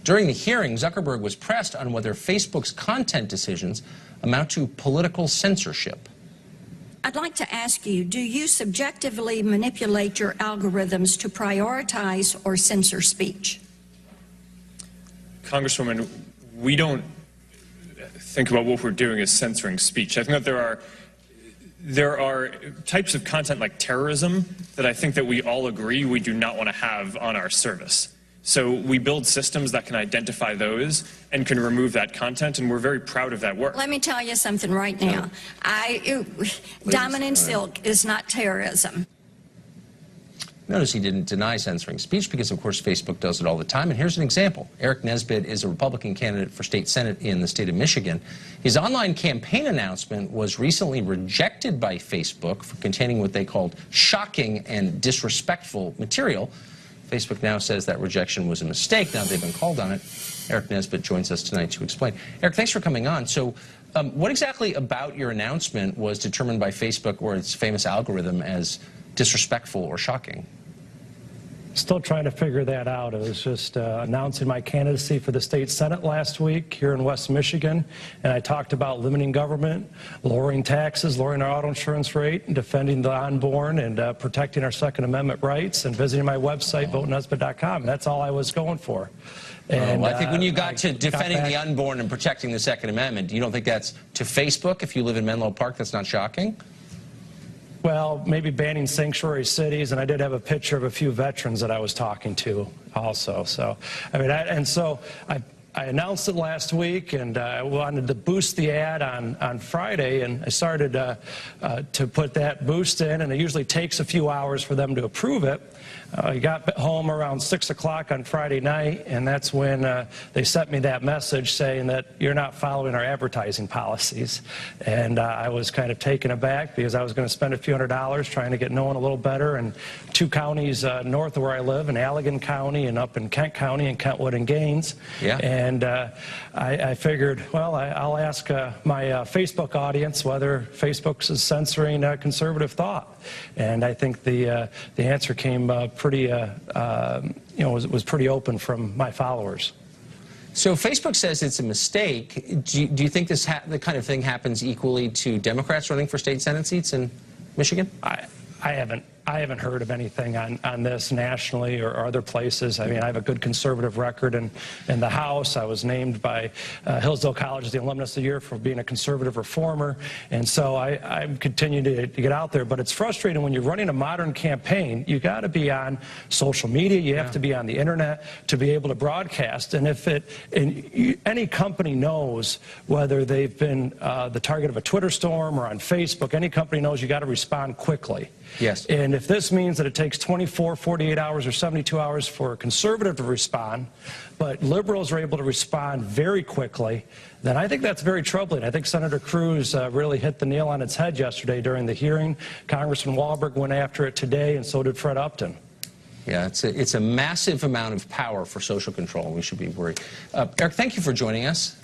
During the hearing, Zuckerberg was pressed on whether Facebook's content decisions amount to political censorship. I'd like to ask you, do you subjectively manipulate your algorithms to prioritize or censor speech? Congresswoman, we don't think about what we're doing as censoring speech. I think that there are types of content like terrorism that I think that we all agree we do not want to have on our service. So we build systems that can identify those and can remove that content, and we're very proud of that work. Let me tell you something right now. Diamond and silk is not terrorism. Notice he didn't deny censoring speech because, of course, Facebook does it all the time. And here's an example. Eric Nesbitt is a Republican candidate for state Senate in the state of Michigan. His online campaign announcement was recently rejected by Facebook for containing what they called shocking and disrespectful material. Facebook now says that rejection was a mistake. Now they've been called on it. Eric Nesbitt joins us tonight to explain. Eric, thanks for coming on. So what exactly about your announcement was determined by Facebook or its famous algorithm as disrespectful or shocking? Still trying to figure that out. It was just announcing my candidacy for the state Senate last week here in West Michigan, and I talked about limiting government, lowering taxes, lowering our auto insurance rate, and defending the unborn, and protecting our Second Amendment rights, and visiting my website, votenesbitt.com. That's all I was going for. And, well, I think when you got to defending the unborn and protecting the Second Amendment, you don't think that's to Facebook? If you live in Menlo Park, that's not shocking? Well, maybe banning sanctuary cities, and I did have a picture of a few veterans that I was talking to also. So, I mean, I announced it last week, and I wanted to boost the ad on Friday, and I started to put that boost in, and it usually takes a few hours for them to approve it. I got home around 6 o'clock on Friday night, and that's when they sent me that message saying that you're not following our advertising policies. And I was kind of taken aback because I was going to spend a few $100s trying to get known a little better in 2 counties north of where I live, in Allegan County and up in Kent County, in Kentwood and Gaines. Yeah. And I figured, well, I'll ask my Facebook audience whether Facebook's censoring conservative thought. And I think the answer came pretty, was pretty open from my followers. So Facebook says it's a mistake. Do you think this the kind of thing happens equally to Democrats running for state Senate seats in Michigan? I haven't heard of anything on this nationally or other places. I mean, I have a good conservative record in the House. I was named by Hillsdale College as the Alumnus of the Year for being a conservative reformer. And so I'm continuing to get out there. But it's frustrating when you're running a modern campaign. You got to be on social media. You have to be on the internet to be able to broadcast. And if any company knows whether they've been the target of a Twitter storm or on Facebook, any company knows you got to respond quickly. Yes. And if this means that it takes 24, 48 hours or 72 hours for a conservative to respond, but liberals are able to respond very quickly, then I think that's very troubling. I think Senator Cruz really hit the nail on its head yesterday during the hearing. Congressman Walberg went after it today, and so did Fred Upton. Yeah, it's a massive amount of power for social control. We should be worried. Eric, thank you for joining us.